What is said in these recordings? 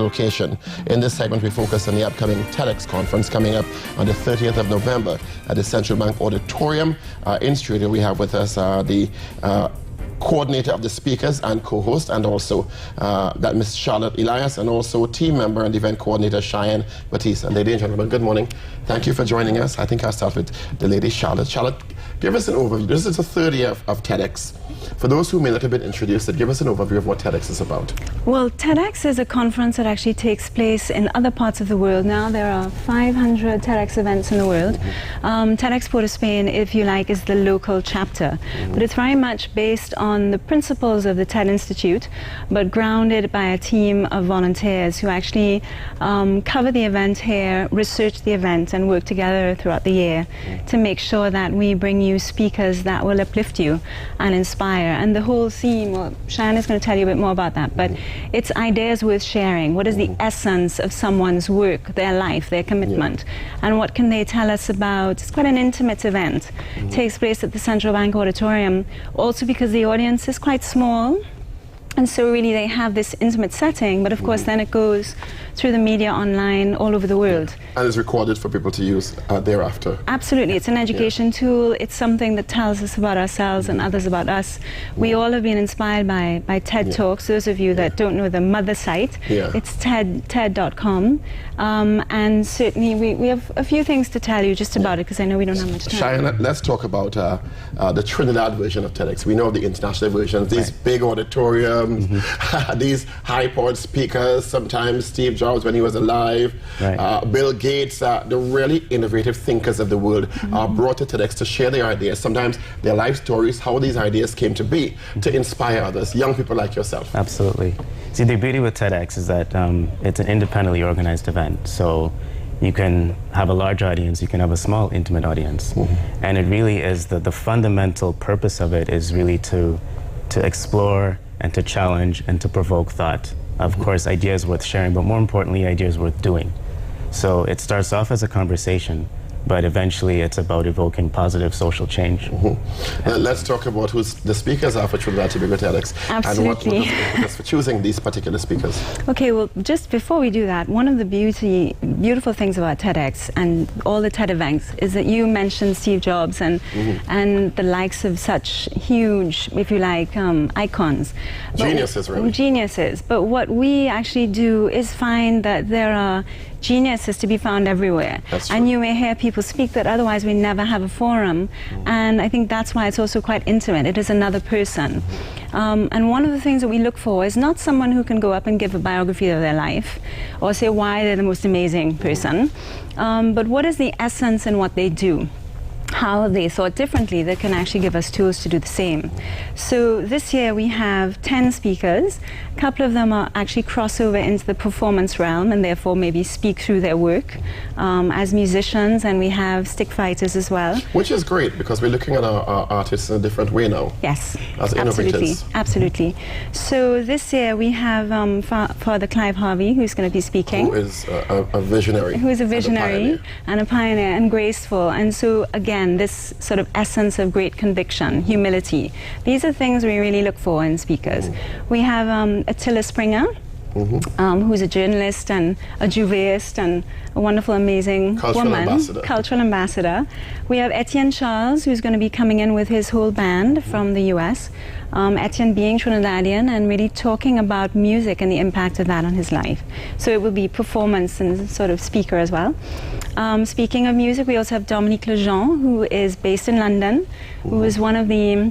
location. In this segment, we focus on the upcoming TEDx conference coming up on the 30th of November at the Central Bank Auditorium. In studio, we have with us the coordinator of the speakers and co-host, and also that Ms. Charlotte Elias, and also team member and event coordinator Cheyenne Batiste. And ladies and gentlemen, good morning. Thank you for joining us. I think I'll start with the lady Charlotte. Charlotte, give us an overview. This is the third year of TEDx. For those who may not have been introduced, give us an overview of what TEDx is about. Well, TEDx is a conference that actually takes place in other parts of the world. Now there are 500 TEDx events in the world. TEDxPortofSpain, if you like, is the local chapter. But it's very much based on the principles of the TED Institute, but grounded by a team of volunteers who actually cover the event here, research the event, and work together throughout the year to make sure that we bring you speakers that will uplift you and inspire. And the whole theme, well, Cheyenne is going to tell you a bit more about that, but it's ideas worth sharing. What is the essence of someone's work, their life, their commitment, and what can they tell us about? It's quite an intimate event. It takes place at the Central Bank Auditorium, also because the audience is quite small. And so really they have this intimate setting, but of course then it goes through the media online all over the world. And it's recorded for people to use thereafter. Absolutely, it's an education tool. It's something that tells us about ourselves and others about us. We all have been inspired by TED Talks. Those of you that don't know the mother site, it's TED.com. And certainly we have a few things to tell you just about it, because I know we don't have much time. Cheyenne, let's talk about the Trinidad version of TEDx. We know the international versions, these big auditoriums, these high-powered speakers, sometimes Steve Jobs when he was alive, Bill Gates, the really innovative thinkers of the world are brought to TEDx to share their ideas, sometimes their life stories, how these ideas came to be, to inspire others, young people like yourself. Absolutely. See, the beauty with TEDx is that it's an independently organized event. So you can have a large audience, you can have a small, intimate audience. And it really is the fundamental purpose of it is really to explore and to challenge and to provoke thought. Of course, ideas worth sharing, but more importantly, ideas worth doing. So it starts off as a conversation, but eventually it's about evoking positive social change. Let's talk about who the speakers are for Trinidad Tobago TEDx. Absolutely. And what the impetus for choosing these particular speakers. Okay, well, just before we do that, one of the beautiful things about TEDx and all the TED events is that you mentioned Steve Jobs and the likes of such huge, if you like, icons. Geniuses, really. Geniuses. But what we actually do is find that there are geniuses to be found everywhere. And you may hear people speak that otherwise we never have a forum. And I think that's why it's also quite intimate. It is another person. And one of the things that we look for is not someone who can go up and give a biography of their life or say why they're the most amazing person, but what is the essence in what they do. How they thought differently that can actually give us tools to do the same. So this year we have 10 speakers. A couple of them are actually crossover into the performance realm and therefore maybe speak through their work as musicians, and we have stick fighters as well. Which is great, because we're looking at our artists in a different way now. Yes, as innovators. Absolutely. So this year we have Father Clive Harvey, who's going to be speaking. Who is a visionary. Who is a visionary and a pioneer and graceful. And so again, this sort of essence of great conviction, humility. These are things we really look for in speakers. We have Attila Springer, who's a journalist and a Juveist and a wonderful, amazing cultural ambassador. We have Etienne Charles, who's going to be coming in with his whole band from the US. Etienne being Trinidadian and really talking about music and the impact of that on his life. So it will be performance and sort of speaker as well. Speaking of music, we also have Dominique Lejean, who is based in London, who is one of the,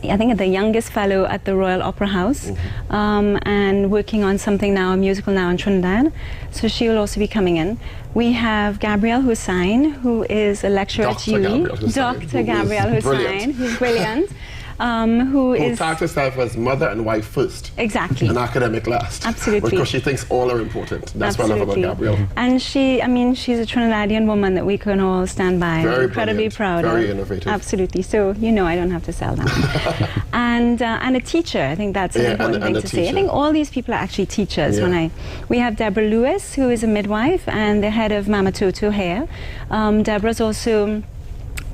I think, the youngest fellow at the Royal Opera House, and working on something now, a musical now in Trinidad. So she will also be coming in. We have Gabrielle Hussain, who is a lecturer at UE. Dr. Gabrielle Hussain, who's brilliant. Who tags herself as mother and wife first. Exactly. And academic last. Absolutely. Because she thinks all are important. That's what I love about Gabrielle. And she, I mean, she's a Trinidadian woman that we can all stand by. Very incredibly proud of. Very innovative. Absolutely. So, you know, I don't have to sell that. and a teacher. I think that's an important thing to say. I think all these people are actually teachers. We have Deborah Lewis, who is a midwife and the head of Mama Toto Hair. Deborah's also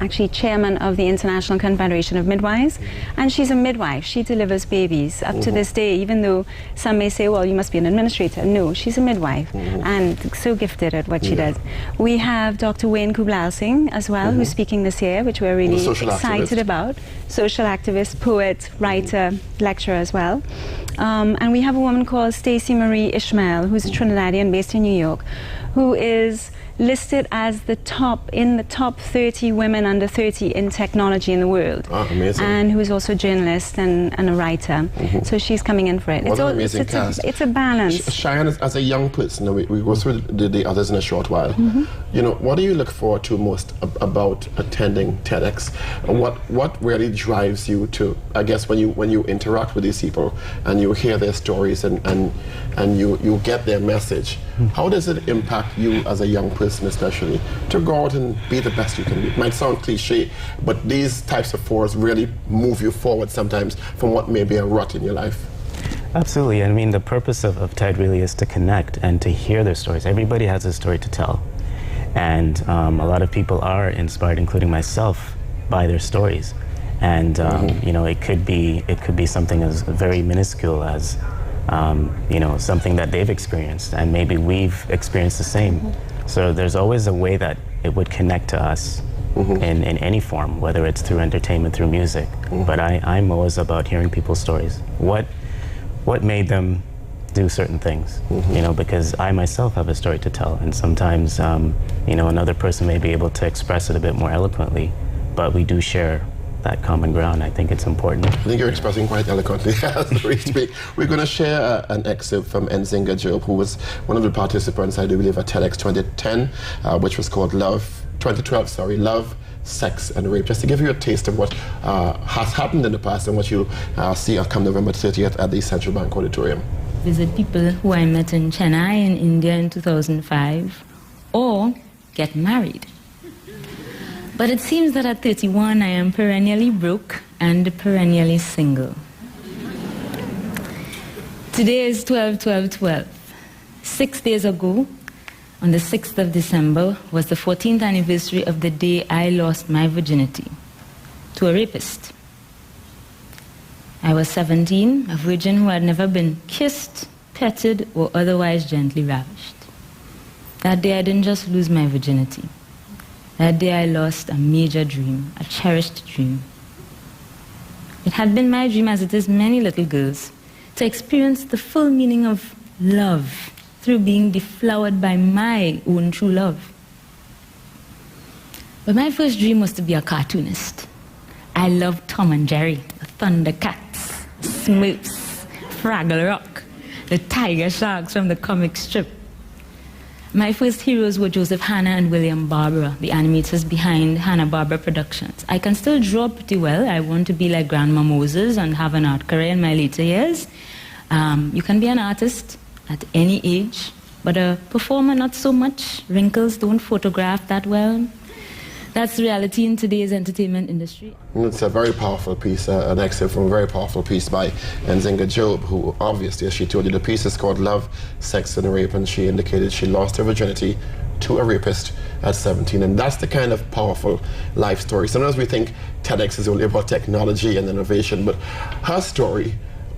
actually chairman of the International Confederation of Midwives, and she's a midwife. She delivers babies up to this day, even though some may say, well, you must be an administrator. No, she's a midwife and so gifted at what she does. We have Dr. Wayne Kublau Singh as well, who's speaking this year, which we're really excited about. Social activist, poet, writer, lecturer as well. And we have a woman called Stacey Marie Ishmael, who's a Trinidadian based in New York, who is listed as the top 30 women under 30 in technology in the world. Amazing. And who is also a journalist and a writer. So she's coming in for it. What an amazing cast. It's a balance. Cheyenne, as a young person, we go through the others in a short while. You know, what do you look forward to most about attending TEDx? And what really drives you to, I guess, when you interact with these people and you hear their stories and you get their message, how does it impact you as a young person, especially, to go out and be the best you can be? It might sound cliche, but these types of forums really move you forward sometimes from what may be a rut in your life. Absolutely. I mean, the purpose of TED really is to connect and to hear their stories. Everybody has a story to tell. And a lot of people are inspired, including myself, by their stories. And you know, it could be something as very minuscule as you know, something that they've experienced, and maybe we've experienced the same. So there's always a way that it would connect to us in any form, whether it's through entertainment, through music. But I'm always about hearing people's stories. What made them do certain things, you know, because I myself have a story to tell, and sometimes you know, another person may be able to express it a bit more eloquently, but we do share that common ground. I think it's important. I think you're expressing quite eloquently as we speak. We're going to share an excerpt from Nzinga Job, who was one of the participants, I do believe, at TEDx 2010, which was called 2012, Love, Sex and Rape, just to give you a taste of what has happened in the past and what you'll see come November 30th at the Central Bank Auditorium. Visit people who I met in Chennai in India in 2005, or get married. But it seems that at 31 I am perennially broke and perennially single. Today is 12/12/12. 6 days ago, on the 6th of December, was the 14th anniversary of the day I lost my virginity to a rapist. I was 17, a virgin who had never been kissed, petted, or otherwise gently ravished. That day I didn't just lose my virginity. That day I lost a major dream, a cherished dream. It had been my dream, as it is many little girls, to experience the full meaning of love through being deflowered by my own true love. But my first dream was to be a cartoonist. I loved Tom and Jerry, the Thundercats, Smurfs, Fraggle Rock, the Tiger Sharks from the comic strip. My first heroes were Joseph Hanna and William Barbara, the animators behind Hanna-Barbera Productions. I can still draw pretty well. I want to be like Grandma Moses and have an art career in my later years. You can be an artist at any age, but a performer not so much. Wrinkles don't photograph that well. That's reality in today's entertainment industry. It's a very powerful piece, an excerpt from a very powerful piece by Nzinga Job, who obviously, as she told you, the piece is called Love, Sex and Rape, and she indicated she lost her virginity to a rapist at 17. And that's the kind of powerful life story. Sometimes we think TEDx is only about technology and innovation, but her story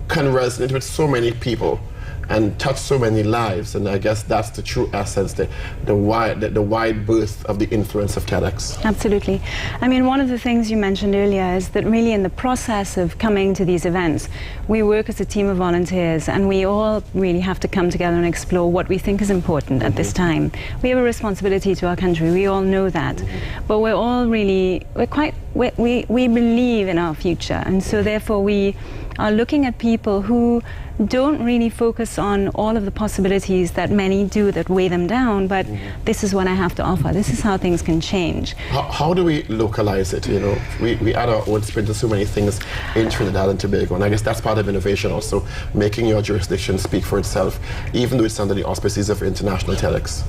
can resonate with so many people and touch so many lives, and I guess that's the true essence, the wide berth of the influence of TEDx. Absolutely. I mean, one of the things you mentioned earlier is that really in the process of coming to these events, we work as a team of volunteers, and we all really have to come together and explore what we think is important at this time. We have a responsibility to our country, we all know that, but we're all really, we believe in our future, and so therefore we are looking at people who don't really focus on all of the possibilities that many do that weigh them down, but this is what I have to offer. This is how things can change. How do we localize it? You know, we add our own spin to so many things in Trinidad and Tobago, and I guess that's part of innovation also, making your jurisdiction speak for itself, even though it's under the auspices of international TEDx.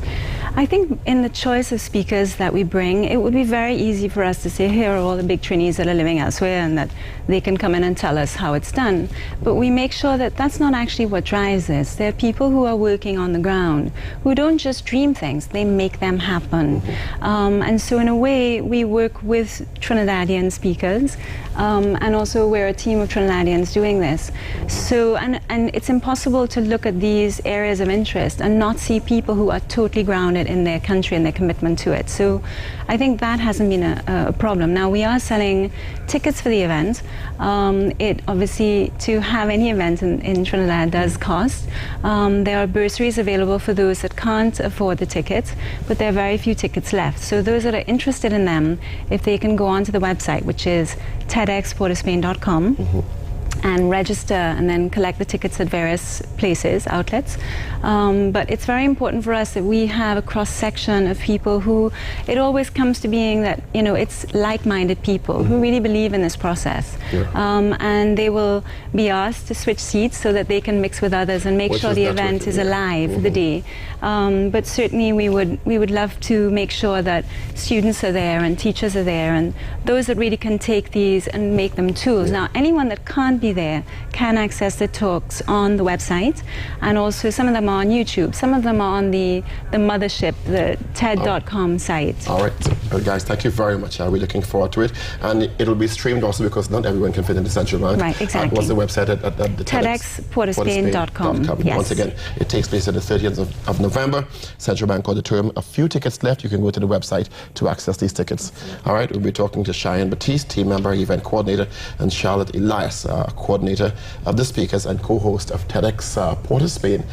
I think in the choice of speakers that we bring, it would be very easy for us to say, here are all the big trainees that are living elsewhere and that they can come in and tell us how it's done. But we make sure that that's not actually what drives this. There are people who are working on the ground who don't just dream things, they make them happen. And so in a way, we work with Trinidadian speakers, and also we're a team of Trinidadians doing this. So, and it's impossible to look at these areas of interest and not see people who are totally grounded in their country and their commitment to it. So I think that hasn't been a problem. Now we are selling tickets for the event. It obviously, to have any event in Trinidad does cost. There are bursaries available for those that can't afford the tickets, but there are very few tickets left. So those that are interested in them, if they can go onto the website, which is TEDxPortofSpain.com, and register and then collect the tickets at various places, outlets. But it's very important for us that we have a cross-section of people who, it always comes to being that, you know, it's like-minded people who really believe in this process. And they will be asked to switch seats so that they can mix with others and make sure the event is alive for the day. But certainly we would love to make sure that students are there and teachers are there and those that really can take these and make them tools. Now, anyone that can't be there can access the talks on the website, and also some of them are on YouTube. Some of them are on the mothership, the TED.com site. All right, well, guys, thank you very much. We're looking forward to it, and it'll be streamed also because not everyone can fit into Central Bank. Right, exactly. What's the website at the TEDxPortofSpain.com. Yes. Once again, it takes place at the 30th of November, Central Bank Auditorium. A few tickets left. You can go to the website to access these tickets. All right, we'll be talking to Cheyenne Batiste, team member, event coordinator, and Charlotte Elias, coordinator of the speakers and co-host of TEDx Port of Spain